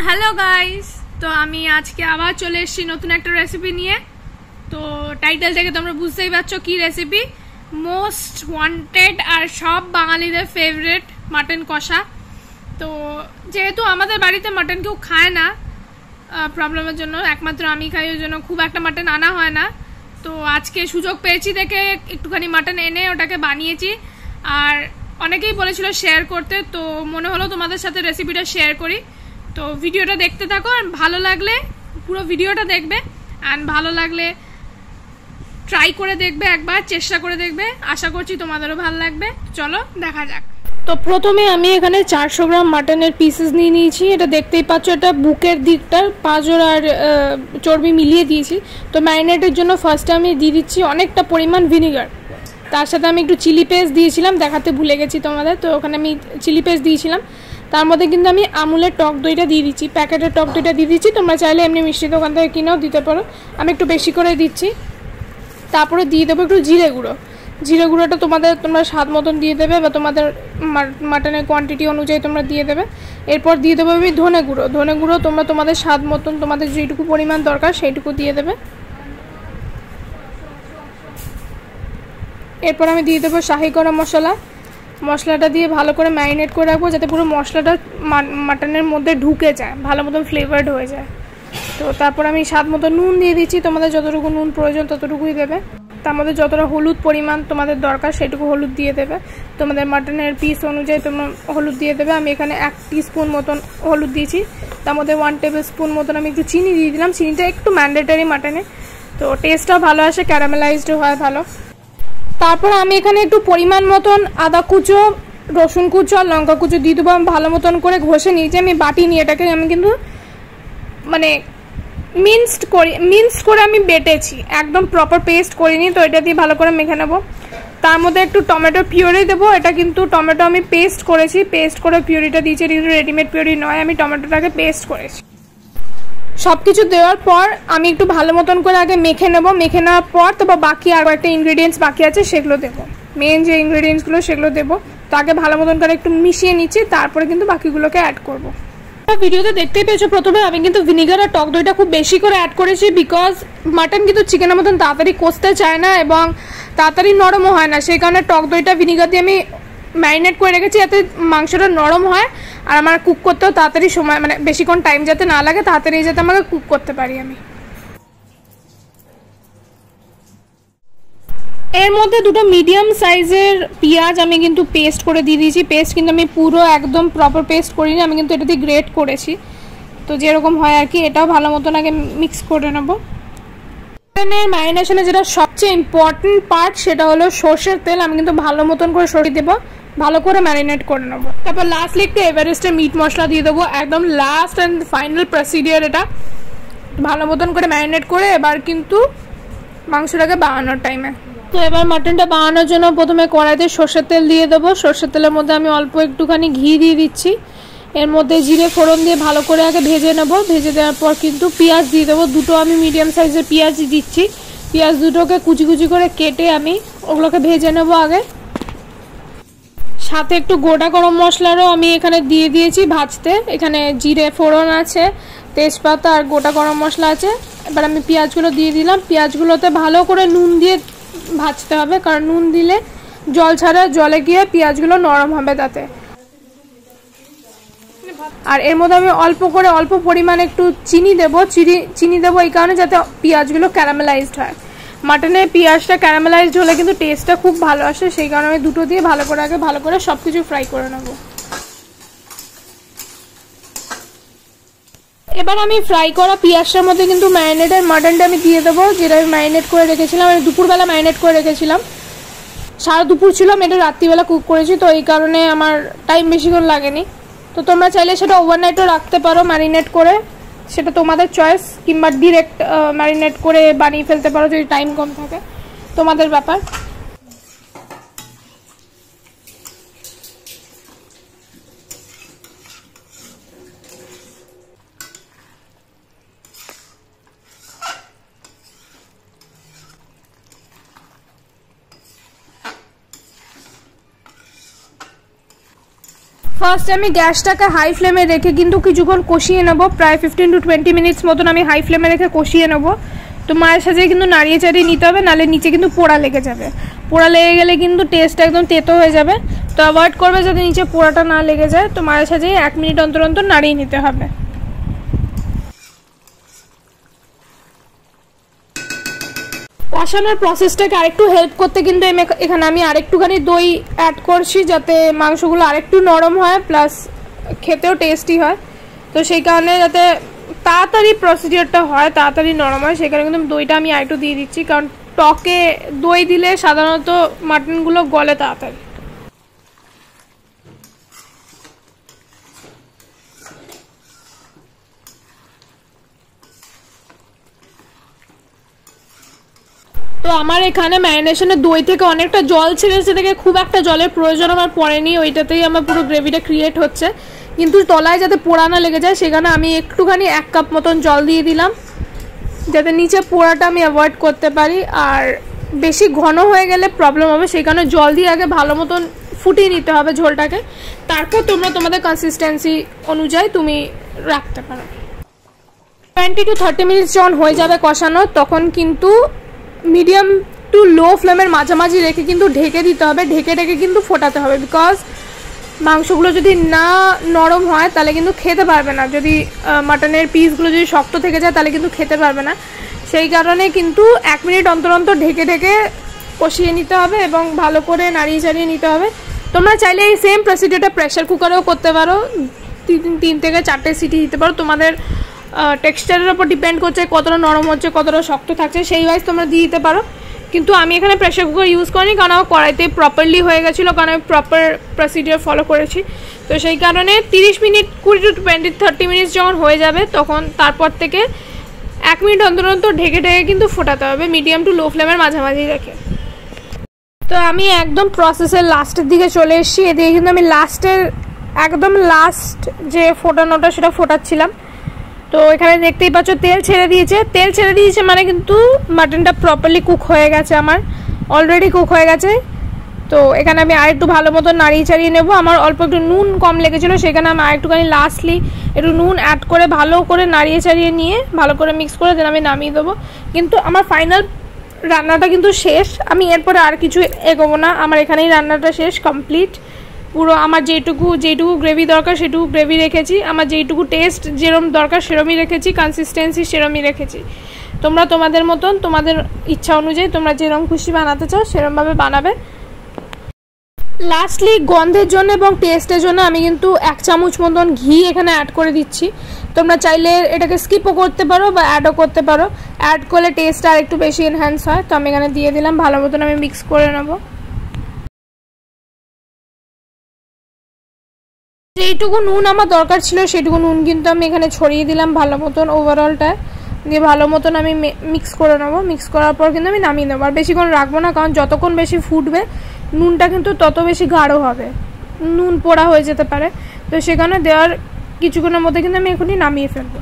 Hello guys, তো আমি আজকে আবার চলে এসেছি নতুন একটা রেসিপি নিয়ে। তো টাইটেল থেকে তোমরা বুঝতেই পারছো কি রেসিপি। মোস্ট ওয়ান্টেড আর সব বাঙালিদের ফেভারিট মাটন কষা। তো যেহেতু আমাদের বাড়িতে মাটন কেউ খায় না প্রবলেমের জন্য, একমাত্র আমি খাই, ওই জন্য খুব একটা মাটন আনা হয় না। তো আজকে সুযোগ পেয়েছি দেখে একটুখানি মাটন এনে ওটাকে বানিয়েছি। আর অনেকেই বলেছিল শেয়ার করতে, তো মনে হলো তোমাদের সাথে রেসিপিটা শেয়ার করি। তো ভিডিওটা দেখতে থাকো, আর ভালো লাগলে পুরো ভিডিওটা দেখবে, আর ভালো লাগলে ট্রাই করে দেখবে, একবার চেষ্টা করে দেখবে। আশা করছি তোমাদেরও ভালো লাগবে। চলো দেখা যাক। তো প্রথমে আমি এখানে 400 গ্রাম মাটনের পিসেস নিয়ে নিয়েছি। এটা দেখতেই পাচ্ছ, এটা বুকের দিকটা পাঁজর আর চর্বি মিলিয়ে দিয়েছি। তো ম্যারিনেটের জন্য ফার্স্টে আমি দিয়ে দিচ্ছি অনেকটা পরিমাণ ভিনিগার। তার সাথে আমি একটু চিলি পেস্ট দিয়েছিলাম, দেখাতে ভুলে গেছি তোমাদের। তো ওখানে আমি চিলি পেস্ট দিয়েছিলাম। তার মধ্যে কিন্তু আমি আমুলের টক দইটা দিয়ে দিচ্ছি, প্যাকেটের টক দইটা দিয়ে দিচ্ছি। তোমরা চাইলে এমনি মিষ্টি দোকান থেকে কিনেও দিতে পারো, আমি একটু বেশি করে দিচ্ছি। তারপরে দিয়ে দেবো একটু জিরে গুঁড়ো। জিরে গুঁড়োটা তোমরা স্বাদ মতন দিয়ে দেবে, বা তোমাদের মাটনের কোয়ান্টিটি অনুযায়ী তোমরা দিয়ে দেবে। এরপর দিয়ে দেবো আমি ধনে গুঁড়ো। ধনে গুঁড়ো তোমরা তোমাদের স্বাদ মতন, তোমাদের যেটুকু পরিমাণ দরকার সেইটুকু দিয়ে দেবে। এরপর আমি দিয়ে দেবো শাহি গরম মশলা। মশলাটা দিয়ে ভালো করে ম্যারিনেট করে রাখবো, যাতে পুরো মশলাটা মাটনের মধ্যে ঢুকে যায়, ভালো মতন ফ্লেভার্ড হয়ে যায়। তো তারপর আমি স্বাদ মতো নুন দিয়ে দিচ্ছি। তোমাদের যতটুকু নুন প্রয়োজন ততটুকুই দেবে। তার মধ্যে যতটা হলুদ পরিমাণ তোমাদের দরকার সেটুকু হলুদ দিয়ে দেবে। তোমাদের মাটনের পিস অনুযায়ী তোমরা হলুদ দিয়ে দেবে। আমি এখানে 1 টিস্পুন মতন হলুদ দিয়েছি। তার মধ্যে 1 টেবিল স্পুন মতন আমি একটু চিনি দিয়ে দিলাম। চিনিটা একটু ম্যান্ডেটারি মাটনে, তো টেস্টটাও ভালো আসে, ক্যারামেলাইজডও হয় ভালো। তারপর আমি এখানে একটু পরিমাণ মতন আদা কুচো, রসুন কুচো আর লঙ্কা কুচো দিয়ে দেবো। আমি ভালো মতন করে ঘষে নিয়েছি, আমি বাটি নিয়ে এটাকে আমি কিন্তু মানে মিন্সড করে আমি বেটেছি, একদম প্রপার পেস্ট করিনি। তো এটা দিয়ে ভালো করে মেখে নেবো। তার মধ্যে একটু টমেটো পিউরি দেবো। এটা কিন্তু টমেটো আমি পেস্ট করেছি, পেস্ট করে পিউরিটা দিয়েছি। এটা কিন্তু রেডিমেড পিউরি নয়, আমি টমেটোটাকে পেস্ট করেছি। সব কিছু দেওয়ার পর আমি একটু ভালো মতন করে আগে মেখে নেবো। মেখে নেওয়ার পর তারপর বাকি আরও একটা ইনগ্রিডিয়েন্টস বাকি আছে সেগুলো দেবো, মেন যে ইনগ্রিডিয়েন্টসগুলো সেগুলো দেবো। তো আগে ভালো মতন করে একটু মিশিয়ে নিচ্ছি, তারপরে কিন্তু বাকিগুলোকে অ্যাড করবো। ভিডিওতে দেখতেই পেয়েছো, প্রথমে আমি কিন্তু ভিনিগার আর টক দইটা খুব বেশি করে অ্যাড করেছি, বিকজ মাটন কিন্তু চিকেনের মতন তাড়াতাড়ি কষতে চায় না এবং তাড়াতাড়ি নরমও হয় না। সেই কারণে টক দইটা ভিনিগার দিয়ে আমি ম্যারিনেট করে রেখেছি, যাতে মাংসটা নরম হয় আর আমার কুক করতেও তাড়াতাড়ি সময়, মানে বেশিক্ষণ টাইম যাতে না লাগে, তাড়াতাড়ি যাতে আমাকে কুক করতে পারি আমি। এর মধ্যে দুটো মিডিয়াম সাইজের পেঁয়াজ আমি কিন্তু পেস্ট করে দিয়ে দিয়েছি। পেস্ট কিন্তু আমি পুরো একদম প্রপার পেস্ট করিনি, আমি কিন্তু এটা দিয়ে গ্রেট করেছি। তো যেরকম হয় আর কি, এটাও ভালো মতন আগে মিক্স করে নেবো। চিকেনের ম্যারিনেশনে যেটা সবচেয়ে ইম্পর্টেন্ট পার্ট সেটা হলো সর্ষের তেল। আমি কিন্তু ভালো মতন করে সরিয়ে দেবো, ভালো করে ম্যারিনেট করে নেবো। তারপর লাস্টলি একটু এভারেস্টের মিট মশলা দিয়ে দেবো, একদম লাস্ট অ্যান্ড ফাইনাল প্রসিডিওর এটা। ভালো মতন করে ম্যারিনেট করে এবার কিন্তু মাংসটাকে বানানোর টাইমে। তো এবার মাটনটা বানানোর জন্য প্রথমে কড়াইতে সর্ষের তেল দিয়ে দেবো। সর্ষের তেলের মধ্যে আমি অল্প একটুখানি ঘি দিয়ে দিচ্ছি। এর মধ্যে জিরে ফোড়ন দিয়ে ভালো করে আগে ভেজে নেবো। ভেজে দেওয়ার পর কিন্তু পেঁয়াজ দিয়ে দেবো। দুটো আমি মিডিয়াম সাইজের পেঁয়াজ দিচ্ছি। পেঁয়াজ দুটোকে কুচি কুচি করে কেটে আমি ওগুলোকে ভেজে নেবো আগে। সাথে একটু গোটা গরম মশলারও আমি এখানে দিয়ে দিয়েছি ভাজতে। এখানে জিরে ফোড়ন আছে, তেজপাতা আর গোটা গরম মশলা আছে। এবার আমি পেঁয়াজগুলো দিয়ে দিলাম। পেঁয়াজগুলোতে ভালো করে নুন দিয়ে ভাজতে হবে, কারণ নুন দিলে জল ছাড়া, জলে গিয়ে পেঁয়াজগুলো নরম হবে তাতে। আর এর মধ্যে আমি অল্প পরিমাণে একটু চিনি দেবো। চিনি দেবো এই কারণে যাতে পেঁয়াজগুলো ক্যারামেলাইজড হয়। মাটনে পেঁয়াজটা ক্যারামেলাইজড হলে কিন্তু টেস্টটা খুব ভালো আসে, সেই কারণে আমি দুটো দিয়ে ভালো করে সব কিছু ফ্রাই করে নেবো। এবার আমি ফ্রাই করা পেঁয়াজটার মধ্যে কিন্তু ম্যারিনেটেড মাটনটা আমি দিয়ে দেবো, যেটা আমি ম্যারিনেট করে রেখেছিলাম। আমি দুপুরবেলা ম্যারিনেট করে রেখেছিলাম, সারা দুপুর ছিল, আমি এটা রাত্রিবেলা কুক করেছি। তো এই কারণে আমার টাইম বেশিক্ষণ লাগেনি। তো তোমরা চাইলে সেটা ওভারনাইটও রাখতে পারো ম্যারিনেট করে, সেটা তোমাদের চয়েস, কিংবা ডিরেক্ট ম্যারিনেট করে বানিয়ে ফেলতে পারো যদি টাইম কম থাকে, তোমাদের ব্যাপার। ফার্স্ট আমি গ্যাসটাকে হাই ফ্লেমে রেখে কিন্তু কিছুক্ষণ কষিয়ে নেবো, প্রায় 15 to 20 মিনিটস মতন আমি হাই ফ্লেমে রেখে কষিয়ে নেবো। তো মায়ের সাথে কিন্তু নাড়িয়ে চাড়িয়ে নিতে হবে, নাহলে নিচে কিন্তু পোড়া লেগে যাবে। পোড়া লেগে গেলে কিন্তু টেস্ট একদম তেতো হয়ে যাবে। তো অ্যাভয়েড করবে যাতে নিচে পোড়াটা না লেগে যায়। তো মায়ের সাথে 1 মিনিট অন্তর অন্তর নাড়িয়ে নিতে হবে। কষানোর প্রসেসটাকে আরেকটু হেল্প করতে কিন্তু এখানে আমি আরেকটুখানি দই অ্যাড করছি, যাতে মাংসগুলো আরেকটু নরম হয়, প্লাস খেতেও টেস্টি হয়। তো সেই কারণে যাতে তাড়াতাড়ি প্রসিডিওরটা হয়, তাড়াতাড়ি নরম হয়, সেই কারণে কিন্তু দইটা আমি আরেকটু দিয়ে দিচ্ছি, কারণ টকে দই দিলে সাধারণত মাটনগুলো গলে তাড়াতাড়ি। তো আমার এখানে ম্যারিনেশনে দই থেকে অনেকটা জল ছেড়েছে, থেকে খুব একটা জলের প্রয়োজন আমার পড়েনি, ওইটাতেই আমার পুরো গ্রেভিটা ক্রিয়েট হচ্ছে। কিন্তু তলায় যাতে পোড়া না লেগে যায় সেখানে আমি একটুখানি 1 কাপ মতন জল দিয়ে দিলাম, যাতে নিচে পোড়াটা আমি অ্যাভয়েড করতে পারি। আর বেশি ঘন হয়ে গেলে প্রবলেম হবে, সেই কারণে জল দিয়ে আগে ভালো মতন ফুটিয়ে নিতে হবে ঝোলটাকে, তারপর তোমরা তোমাদের কনসিস্টেন্সি অনুযায়ী তুমি রাখতে পারো। 20 to 30 মিনিটস যখন হয়ে যাবে কষানো, তখন কিন্তু মিডিয়াম টু লো ফ্লেমের মাঝামাঝি রেখে কিন্তু ঢেকে দিতে হবে, ঢেকে ঢেকে কিন্তু ফোটাতে হবে। বিকজ মাংসগুলো যদি না নরম হয় তাহলে কিন্তু খেতে পারবে না, যদি মাটনের পিসগুলো যদি শক্ত থেকে যায় তাহলে কিন্তু খেতে পারবে না। সেই কারণে কিন্তু 1 মিনিট অন্তর অন্তর ঢেকে ঢেকে কষিয়ে নিতে হবে এবং ভালো করে নাড়িয়ে চাড়িয়ে নিতে হবে। তোমরা চাইলে এই সেম প্রসিডিওরটা প্রেশার কুকারেও করতে পারো, 3 থেকে 4টে সিটি দিতে পারো। তোমাদের টেক্সচারের ওপর ডিপেন্ড করছে কতটা নরম হচ্ছে, কতটা শক্ত থাকছে, সেই ওয়াইজ তোমরা দিয়ে দিতে পারো। কিন্তু আমি এখানে প্রেশার কুকার ইউজ করিনি, কারণ আমার কড়াইতে প্রপারলি হয়ে গেছিলো, কারণ আমি প্রপার প্রসিডিওর ফলো করেছি। তো সেই কারণে 30 মিনিট 20 to 30 মিনিটস যখন হয়ে যাবে, তখন তারপর থেকে 1 মিনিট অন্তর অন্তর ঢেকে ঢেকে কিন্তু ফোটাতে হবে, মিডিয়াম টু লো ফ্লেমের মাঝামাঝি রেখে। তো আমি একদম প্রসেসের লাস্টের দিকে চলে এসেছি। এদিকে কিন্তু আমি একদম লাস্ট যে ফোটানোটা সেটা ফোটাচ্ছিলাম। তো এখানে দেখতেই পাচ্ছ তেল ছেড়ে দিয়েছে মানে কিন্তু মাটনটা প্রপারলি কুক হয়ে গেছে, আমার অলরেডি কুক হয়ে গেছে। তো এখানে আমি আরেকটু ভালো মতো নাড়িয়ে চাড়িয়ে নেবো। আমার অল্প একটু নুন কম লেগেছিলো, সেখানে আমি আরেকটুখানি লাস্টলি একটু নুন অ্যাড করে ভালো করে নাড়িয়ে চাড়িয়ে নিয়ে ভালো করে মিক্স করে দেন আমি নামিয়ে দেবো। কিন্তু আমার ফাইনাল রান্নাটা কিন্তু শেষ, আমি এরপরে আর কিছু এগোবো না, আমার এখানেই রান্নাটা শেষ, কমপ্লিট। পুরো আমার যেটুকু গ্রেভি দরকার সেটুকু গ্রেভি রেখেছি, আমার যেটুকু টেস্ট যেরম দরকার সেরমই রেখেছি, কনসিস্টেন্সি সেরমই রেখেছি। তোমরা তোমাদের মতন তোমাদের ইচ্ছা অনুযায়ী তোমরা যেরকম খুশি বানাতে চাও সেরমভাবে বানাবে। লাস্টলি গন্ধের জন্য এবং টেস্টের জন্য আমি কিন্তু 1 চামচ মতন ঘি এখানে অ্যাড করে দিচ্ছি। তোমরা চাইলে এটাকে স্কিপও করতে পারো বা অ্যাডও করতে পারো, অ্যাড করলে টেস্টটা আর একটু বেশি এনহ্যান্স হয়। তো আমি এখানে দিয়ে দিলাম, ভালো মতন আমি মিক্স করে নেবো। যেইটুকু নুন আমার দরকার ছিল সেটুকু নুন কিন্তু আমি এখানে ছড়িয়ে দিলাম ভালো মতন ওভারঅলটায়, দিয়ে ভালো মতন আমি মিক্স করে নেবো। মিক্স করার পর কিন্তু আমি নামিয়ে নেবো, আর বেশিক্ষণ রাখবো না, কারণ যতক্ষণ বেশি ফুটবে নুনটা কিন্তু তত বেশি গাঢ় হবে, নুন পোড়া হয়ে যেতে পারে। তো সেখানে দেওয়ার কিছুক্ষণের মধ্যে কিন্তু আমি এখনই নামিয়ে ফেলবো।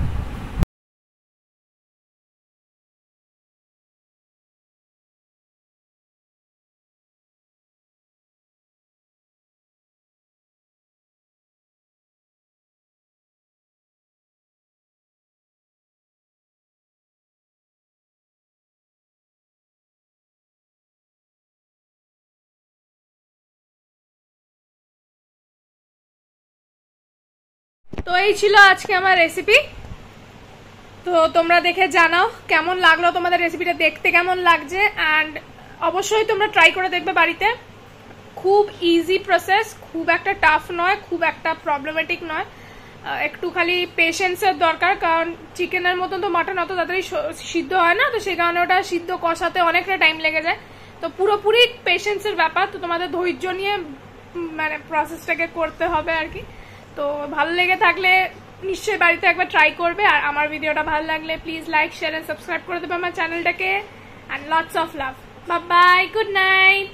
তো এই ছিল আজকে আমার রেসিপি। তো তোমরা দেখে জানাও কেমন লাগলো, তোমাদের রেসিপিটা দেখতে কেমন লাগছে, অ্যান্ড অবশ্যই তোমরা ট্রাই করে দেখবে বাড়িতে। খুব ইজি প্রসেস, খুব একটা টাফ নয়, খুব একটা প্রবলেমেটিক নয়, একটু খালি পেশেন্সের দরকার, কারণ চিকেনের মতন তো মাটন অত তাড়াতাড়ি সিদ্ধ হয় না, তো সেই কারণে ওটা সিদ্ধ কষাতে অনেকটা টাইম লেগে যায়। তো পুরোপুরি পেশেন্সের ব্যাপার, তো তোমাদের ধৈর্য নিয়ে মানে প্রসেসটাকে করতে হবে আর কি। তো ভালো লেগে থাকলে নিশ্চয়ই বাড়িতে একবার ট্রাই করবে, আর আমার ভিডিওটা ভালো লাগলে please like share and subscribe করে দেবে আমার চ্যানেলটাকে। And lots of love, bye bye, good night.